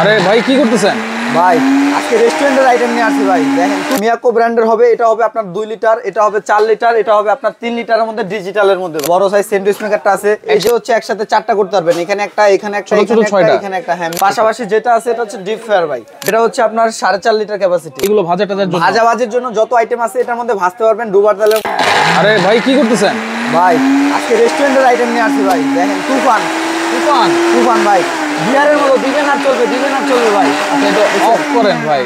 আরে ভাই কি করতেছেন? ভাই আজকে রেস্টুরেন্টের আইটেম নিয়ে আসছি ভাই। দেখেন মিয়াকো ব্র্যান্ডের হবে, এটা হবে আপনার 2 লিটার, এটা হবে 4 লিটার, এটা হবে আপনার 3 লিটারের মধ্যে ডিজিটালের মধ্যে। বড় সাইজ স্যান্ডউইচ মেকারটা আছে, এই যে হচ্ছে একসাথে 4টা করতে পারবেন। এখানে একটা, এখানে একটা, এখানে একটা। হ্যাঁ, পাশাপাশি যেটা আছে এটা হচ্ছে ডিপ ফ্রায়ার ভাই। এটা হচ্ছে আপনার 4.5 লিটার ক্যাপাসিটি। এগুলো ভাজা টাজার জন্য, ভাজা ভাজির জন্য যত আইটেম আছে এটার মধ্যে ভাজতে পারবেন ডুবার তেলে। আরে ভাই কি করতেছেন? ভাই আজকে রেস্টুরেন্টের আইটেম নিয়ে আসছি ভাই। দেখেন তুফান তুফান তুফান ভাই, বিয়ারের মতো দিবেন আর চলবে, দিবেন আর চলবে ভাই। এটা অফ করেন ভাই।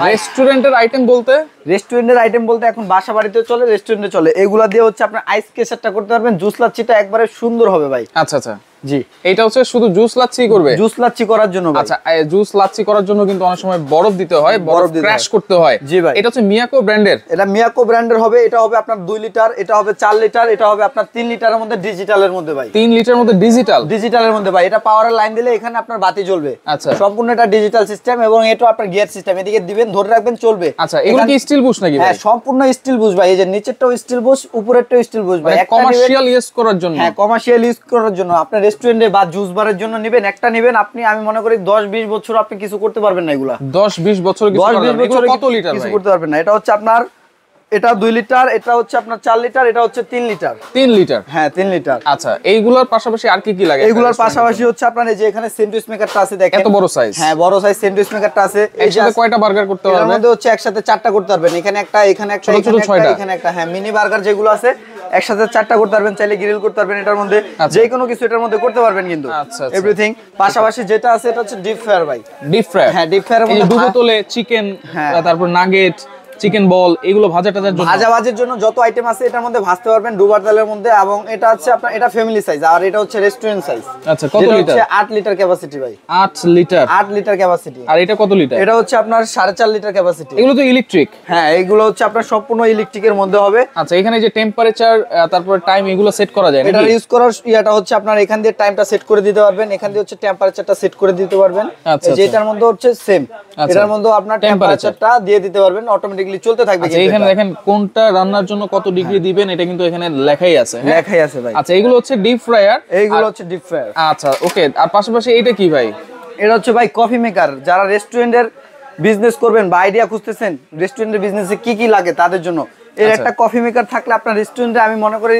রেস্টুরেন্টের আইটেম বলতে, রেস্টুরেন্টের আইটেম বলতে এখন বাসা বাড়িতেও চলে, রেস্টুরেন্টে চলে। এগুলা দিয়ে হচ্ছে আপনার আইস কেসারটা করতে পারবেন, জুস লাচ্ছিটা একবারে সুন্দর হবে ভাই। আচ্ছা আচ্ছা, জি এটা হচ্ছে শুধু জুস লাচ্ছি করবে? জুস লাচ্ছি করার জন্য ভাই। আচ্ছা, জুস লাচ্ছি করার জন্য কিন্তু অনেক সময় বরফ দিতে হয়, বরফ ক্র্যাশ করতে হয়। জি ভাই, এটা হচ্ছে মিয়াকো ব্র্যান্ডের। এটা মিয়াকো ব্র্যান্ডের হবে, এটা হবে আপনার 2 লিটার, এটা হবে 4 লিটার, এটা হবে আপনার 3 লিটারের মধ্যে ডিজিটালের মধ্যে ভাই। 3 লিটারের মধ্যে ডিজিটাল, ডিজিটালের মধ্যে ভাই। এটা পাওয়ারের লাইন দিলে এখানে আপনার বাতি জ্বলবে। আচ্ছা, সম্পূর্ণ এটা ডিজিটাল সিস্টেম এবং এটা আপনার গিয়ার সিস্টেম। এদিকে দিবেন, ধরে রাখবেন, চলবে। আচ্ছা, এগুলো কি স্টিল বুশ নাকি ভাই? হ্যাঁ, সম্পূর্ণ স্টিল বুশ ভাই। এই যে নিচেরটাও স্টিল বুশ, উপরেরটাও স্টিল বুশ ভাই। একটা কমার্শিয়াল ইউজ করার জন্য। হ্যাঁ, কমার্শিয়াল ইউজ করার জন্য। আপনার রেস্টুরেন্টে বা জুস বারের জন্য নেবেন, একটা নেবেন আপনি, আমি মনে করি 10-20 বছর আপনি কিছু করতে পারবেন না। এগুলা 10-20 বছর কিছু করা যাবে না। এগুলো কত লিটার কিছু ভাই? করতে পারবেন না। এটা হচ্ছে আপনার, এটা 2 লিটার, এটা হচ্ছে আপনার 4 লিটার, এটা হচ্ছে 3 লিটার। 3 লিটার? হ্যাঁ, 3 লিটার। আচ্ছা, এইগুলোর পাশাপাশি আর কি কি লাগে? এইগুলোর পাশাপাশি হচ্ছে আপনার এই যে এখানে স্যান্ডউইচ মেকারটা আছে, দেখেন এত বড় সাইজ। হ্যাঁ, বড় সাইজ স্যান্ডউইচ মেকারটা আছে। এই যে একসাথে কয়টা বার্গার করতে পারবেন? এর মধ্যে হচ্ছে একসাথে 4টা করতে পারবেন। এখানে একটা, এখানে একটা, এখানে একটা। হ্যাঁ, মিনি বার্গার যেগুলো আছে একসাথে 4টা করতে পারবেন। চাইলে গ্রিল করতে পারবেন এটার মধ্যে, যে কোনো কিছু এটার মধ্যে করতে পারবেন কিন্তু। আচ্ছা, এভরিথিং। পাশাপাশি যেটা আছে এটা হচ্ছে ডিপ ফ্রায়ার ভাই। Deep fryer? হ্যাঁ, ডিপ ফ্রায়ারের মধ্যে ডুবো তোলে চিকেন, তারপর নাগেট, চিকেন বল, এগুলো ভাজা টাজার জন্য, ভাজা ভাজির জন্য যত আইটেম আছে এটার মধ্যে ভাজতে পারবেন ডুবার তেলের মধ্যে। এবং এটা হচ্ছে আপনার, এটা ফ্যামিলি সাইজ আর এটা হচ্ছে রেস্টুরেন্ট সাইজ। আচ্ছা, কত লিটার? 8 লিটার ক্যাপাসিটি ভাই। 8 লিটার? 8 litre capacity. আর এটা কত লিটার? এটা হচ্ছে আপনার 4.5 লিটার ক্যাপাসিটি। এগুলো তো ইলেকট্রিক? হ্যাঁ, এগুলো হচ্ছে আপনার সম্পূর্ণ ইলেকট্রিকের মধ্যে হবে। আচ্ছা, এখানে যে টেম্পারেচার তারপর টাইম এগুলো সেট করা যায় এটা ইউজ করার ইয়াটা হচ্ছে আপনার এখান দিয়ে টাইমটা সেট করে দিতে পারবেন, এখান দিয়ে হচ্ছে টেম্পারেচারটা সেট করে দিতে পারবেন। যেটার মধ্যে হচ্ছে সেম, এটার মধ্যে আপনার টেম্পারেচারটা দিয়ে দিতে পারবেন, অটোমেটিক্যালি চলতে থাকবে। এখানে দেখেন কোনটা রান্নার জন্য কত ডিগ্রি দিবেন এটা কিন্তু এখানে লেখাই আছে। লেখাই আছে ভাই। আচ্ছা, এগুলো হচ্ছে ডিপ ফ্রায়ার। এইগুলো হচ্ছে ডিপ ফ্রায়ার। আচ্ছা, ওকে। আর পাশাপাশি এটা কি ভাই? এটা হচ্ছে ভাই কফি মেকার। যারা রেস্টুরেন্টের বিজনেস করবেন বা আইডিয়া খুঁজতেছেন রেস্টুরেন্টের বিজনেসে কি কি লাগে তাদের জন্য এর একটা কফি মেকার থাকলে আপনার রেস্টুরেন্টে, আমি মনে করি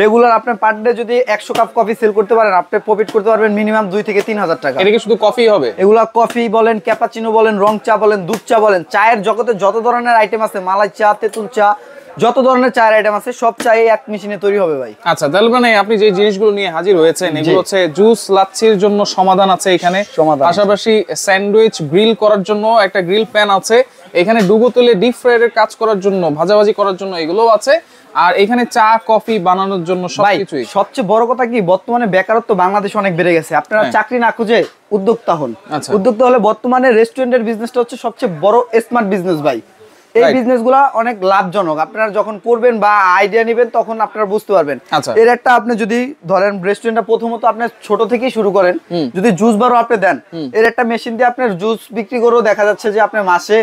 রেগুলার আপনার পার ডে যদি 100 কাপ কফি সেল করতে পারেন, আপনি প্রফিট করতে পারবেন মিনিমাম 2 থেকে 3 হাজার টাকা। এটা কি শুধু কফি হবে? এগুলা কফি বলেন, ক্যাপাচিনো বলেন, রং চা বলেন, দুধ চা বলেন, চায়ের জগতে যত ধরনের আইটেম আছে, মালাই চা, তেঁতুল চা, যত ধরনের চায়ের আইটেম আছে সব চাই এক মেশিনে তৈরি হবে ভাই। আচ্ছা, তাহলে মানে আপনি যে জিনিসগুলো নিয়ে হাজির হয়েছেন এগুলো হচ্ছে জুস লাচ্ছির জন্য সমাধান আছে এখানে, পাশাপাশি স্যান্ডউইচ গ্রিল করার জন্য একটা গ্রিল প্যান আছে, এখানে ডুবো তেলে ডিপ ফ্রায়ারের কাজ করার জন্য, ভাজাভাজি করার জন্য এগুলোও আছে, আর এখানে চা কফি বানানোর জন্য সবকিছুই। সবচেয়ে বড় কথা কি, বর্তমানে বেকারত্ব বাংলাদেশে অনেক বেড়ে গেছে। আপনারা চাকরি না খুঁজে উদ্যোক্তা হন। উদ্যোক্তা হলে বর্তমানে রেস্টুরেন্টের বিজনেসটা হচ্ছে সবচেয়ে বড় স্মার্ট বিজনেস ভাই। এই বিজনেসগুলো অনেক লাভজনক। আপনারা যখন করবেন বা আইডিয়া নেবেন তখন আপনারা বুঝতে পারবেন। এর একটা, আপনি যদি ধরেন রেস্টুরেন্টটা প্রথমত আপনি ছোট থেকেই শুরু করেন, যদি জুস বারও আপনি দেন, এর একটা মেশিন দিয়ে আপনার জুস বিক্রি করেও দেখা যাচ্ছে যে আপনি মাসে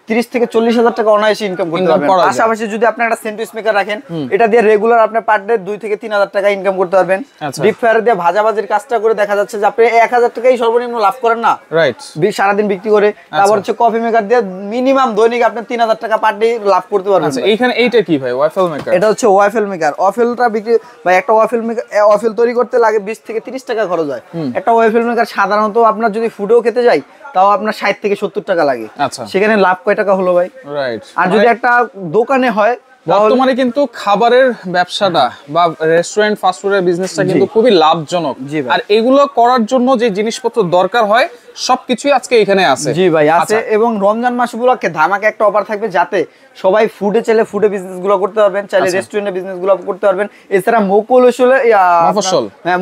30 থেকে 40 হাজার টাকা অনায়াসে ইনকাম করতে পারবেন। পাশাপাশি যদি আপনি একটা স্যান্ডউইচ মেকার রাখেন, এটা দিয়ে রেগুলার আপনি পার ডে 2 থেকে 3 হাজার টাকা ইনকাম করতে পারবেন। ডিপ ফ্রায়ার দিয়ে ভাজাভাজির কাজটা করে দেখা যাচ্ছে যে আপনি 1 হাজার টাকাই সর্বনিম্ন লাভ করেন না, রাইট, সারাদিন বিক্রি করে। তারপর হচ্ছে কফি মেকার দিয়ে মিনিমাম দৈনিক আপনি 3 হাজার টাকা পার ডে লাভ করতে পারবেন। আচ্ছা, এইখানে এইটা কি ভাই? Waffle maker? এটা হচ্ছে ওয়াফেল মেকার। ওয়াফেলটা বিক্রি ভাই, একটা ওয়াফেল মেকার, ওয়াফেল তৈরি করতে লাগে 20 থেকে 30 টাকা খরচ হয়। একটা ওয়াফেল মেকার সাধারণত আপনার যদি ফুডেও খেতে যাই তাও আপনার 60 থেকে 70 টাকা লাগে। আচ্ছা, সেখানে লাভ কয় টাকা হলো ভাই? রাইট। আর যদি একটা দোকানে হয়, বর্তমানে কিন্তু খাবারের ব্যবসাটা বা রেস্টুরেন্ট ফাস্টফুডের বিজনেসটা কিন্তু খুবই লাভজনক। আর এগুলো করার জন্য যে জিনিসপত্র দরকার হয় সবকিছুই আজকে এখানে আছে। জি ভাই, আছে। এবং রমজান মাস উপলক্ষে ধামাকা একটা অফার থাকবে, যাতে সবাই ফুডে চাইলে ফুডে বিজনেস গুলো করতে পারবেন, চাইলে রেস্টুরেন্টে বিজনেস গুলো করতে পারবেন। এছাড়া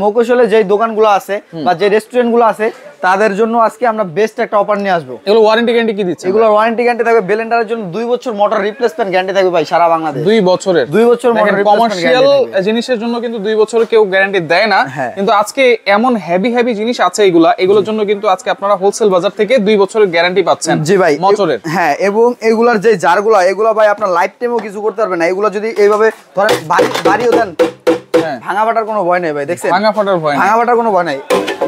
মফস্বলে যে দোকানগুলো আছে বা যে রেস্টুরেন্ট গুলো আছে তাদের জন্য আজকে আমরা বেস্ট একটা অফার নিয়ে আসবো। এগুলো ওয়ারেন্টি গ্যারান্টি কি দিচ্ছে? এগুলো ওয়ারেন্টি গ্যারান্টি থাকবে ব্লেন্ডারের জন্য 2 বছর, মোটর রিপ্লেসমেন্ট গ্যারান্টি থাকবে ভাই সারা বাংলাদেশ। 2 বছরের? 2 বছর মোটর রিপ্লেসমেন্ট। কমার্শিয়াল জিনিসের জন্য কিন্তু 2 বছরের কেউ গ্যারান্টি দেয় না, কিন্তু আজকে এমন হেভি জিনিস আছে এগুলোর জন্য কিন্তু আজকে আপনারা হোলসেল বাজার থেকে 2 বছরের গ্যারান্টি পাচ্ছেন। জি ভাই, মোটরের। হ্যাঁ, এবং এগুলার যে জারগুলো, এগুলো ভাই আপনার লাইফ টাইমও কিছু করতে পারবে না। এগুলো যদি এইভাবে ধরেন বাড়িও দেন, ভাঙা ফাটার কোনো ভয় নেই ভাই। দেখছেন, ভাঙা ফাটার ভয় নেই, ভাঙা ফাটার কোনো ভয় নাই।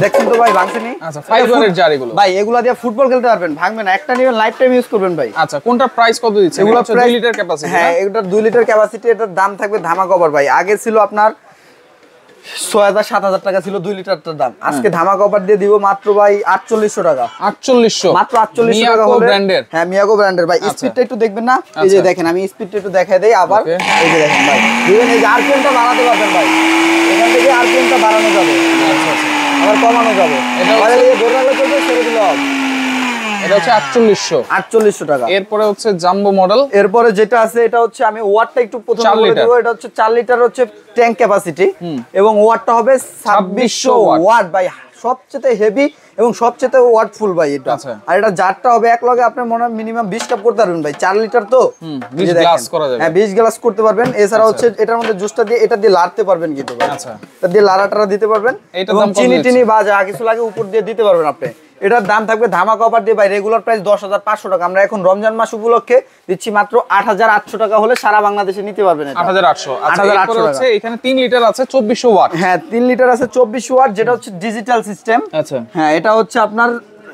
দেখছেন তো ভাই ভাঙছেনি। আচ্ছা, ফাইবারের জার এগুলো ভাই, এগুলা দিয়ে ফুটবল খেলতে পারবেন, ভাঙবে না। একটা নিবেন, লাইফ টাইম ইউজ করবেন ভাই। আচ্ছা, কোনটা প্রাইস কত দিচ্ছেন? এগুলো 2 লিটার ক্যাপাসিটি। হ্যাঁ, এটা 2 লিটার ক্যাপাসিটি। এটার দাম থাকবে ধামাকা অফার ভাই। আগে ছিল আপনার 6000-7000 টাকা ছিল 2 লিটারটার দাম। আজকে ধামাকা অফার দিয়ে দিব মাত্র ভাই 4800 টাকা। 4800 মাত্র 4800 টাকা হলে ব্র্যান্ডের। হ্যাঁ, মিয়াগো ব্র্যান্ডের ভাই। স্পিডটা একটু দেখবেন না, এই যে দেখেন, আমি স্পিডটা একটু দেখাই দেই আবার। এই যে দেখেন ভাই, দিবেন, এই যে আরপিএমটা বাড়াতে পারবেন ভাই। এখান থেকে আরপিএমটা বাড়ানো যাবে, আচ্ছা আচ্ছা, আবার কমানো যাবে। এটা মানে এই ধরে রাখলে চলবে, ছেড়ে দিলে হবে। এটা হচ্ছে 4800 টাকা। এরপরে হচ্ছে জাম্বো মডেল। এরপরে যেটা আছে এটা হচ্ছে, আমি ওয়াটটা একটু প্রথমে বলে দেব। এটা হচ্ছে 4 লিটার হচ্ছে ট্যাঙ্ক ক্যাপাসিটি এবং ওয়াটটা হবে 2600 ওয়াট ভাই। সবচেয়ে হেভি এবং সবচেয়ে ওয়াটফুল ভাই এটা। আর এটা জারটা হবে এক লগে আপনি মনে হয় মিনিমাম 20 কাপ করতে পারবেন ভাই। 4 লিটার তো 20 গ্লাস করা যাবে। হ্যাঁ, 20 গ্লাস করতে পারবেন। এছাড়া হচ্ছে এটার মধ্যে জুসটা দিয়ে এটা দিয়ে লাড়তে পারবেন কিন্তু ভাই। আচ্ছা, এটা দিয়ে লাড়াটা দিতে পারবেন এবং চিনি টিনি বা যা কিছু লাগে উপর দিয়ে দিতে পারবেন আপনি। এটার দাম থাকবে ধামাকা অফার দিয়ে ভাই, রেগুলার প্রাইস 10500 টাকা। আমরা এখন রমজান মাস উপলক্ষে দিচ্ছি মাত্র 8800 টাকা হলে সারা বাংলাদেশে নিতে পারবেন এটা। 8800। আচ্ছা, এরপর হচ্ছে এখানে 3 লিটার আছে 2400 ওয়াট। হ্যাঁ, 3 লিটার আছে 2400 ওয়াট, যেটা হচ্ছে ডিজিটাল সিস্টেম। আচ্ছা, হ্যাঁ, এটা হচ্ছে আপনার,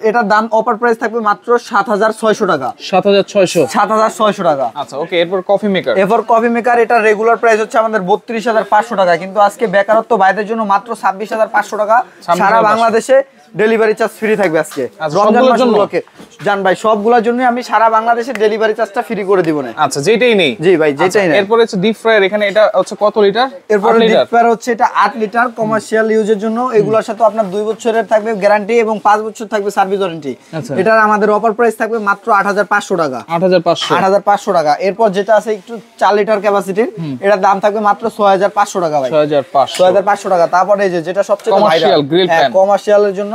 এটার দাম অফার প্রাইস থাকবে মাত্র 7600 টাকা। 7600 টাকা। আচ্ছা, ওকে। এরপর কফি মেকার। এরপর কফি মেকার, এটা রেগুলার প্রাইস হচ্ছে আমাদের 32500 টাকা, কিন্তু আজকে বেকারত্ব ভাইদের জন্য মাত্র 26500 টাকা। সারা বাংলাদেশে ডেলিভারি চার্জ ফ্রি থাকবে আজকে রমজান মাস উপলক্ষে। জান ভাই, সবগুলোর জন্য আমি সারা বাংলাদেশে ডেলিভারি চার্জটা ফ্রি করে দিব না। আচ্ছা, যেটাই নেই। জি ভাই, যেটাই নেই। এরপর হচ্ছে ডিপ ফ্রায়ার। এখানে এটা হচ্ছে কত লিটার? এরপর ডিপ ফ্রায়ার হচ্ছে এটা 8 লিটার কমার্শিয়াল ইউজের জন্য। এগুলোর সাথে আপনার 2 বছরের থাকবে গ্যারান্টি এবং 5 বছর থাকবে সার্ভিস ওয়ারেন্টি। এটার আমাদের অফার প্রাইস থাকবে মাত্র 8500 টাকা। 8500 টাকা। এরপর যেটা আছে একটু 4 লিটার ক্যাপাসিটির, এটার দাম থাকবে মাত্র 6500 টাকা ভাই। 6500 টাকা। তারপরে এই যে যেটা সবচেয়ে কমার্শিয়াল গ্রিল প্যান, কমার্শিয়ালের জন্য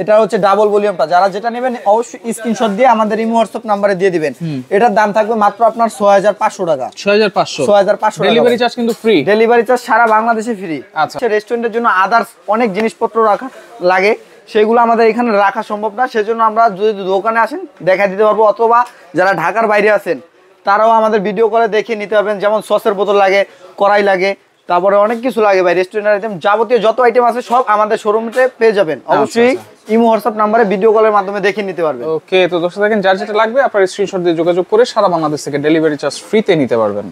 এটা হচ্ছে ডাবল ভলিউমটা। যারা যেটা নেবেন অবশ্যই স্ক্রিনশট দিয়ে আমাদের ইমো হোয়াটসঅ্যাপ নম্বরে দিয়ে দিবেন। এটার দাম থাকবে মাত্র আপনার 6500 টাকা। 6500। ডেলিভারি চার্জ কিন্তু ফ্রি। ডেলিভারি চার্জ সারা বাংলাদেশে ফ্রি। আচ্ছা, রেস্টুরেন্টের জন্য আদার্স অনেক জিনিসপত্র রাখা লাগে, সেগুলো আমাদের এখানে রাখা সম্ভব না। সেজন্য আমরা যদি দোকানে আসেন দেখা দিতে পারবো, অথবা যারা ঢাকার বাইরে আছেন তারাও আমাদের ভিডিও করে দেখে নিতে পারবেন। যেমন সসের বোতল লাগে, কড়াই লাগে, তারপরে অনেক কিছু লাগে ভাই। রেস্টুরেন্টের আইটেম যাবতীয় যত আইটেম আছে সব আমাদের শোরুমে পেয়ে যাবেন। অবশ্যই ইমো হোয়াটসঅ্যাপ নম্বরে ভিডিও কলের মাধ্যমে দেখে নিতে পারবেন। ওকে, তো দর্শক দেখেন, যার যেটা লাগবে আপনারা স্ক্রিনশট দিয়ে যোগাযোগ করে সারা বাংলাদেশ থেকে ডেলিভারি চার্জ ফ্রিতে নিতে পারবেন।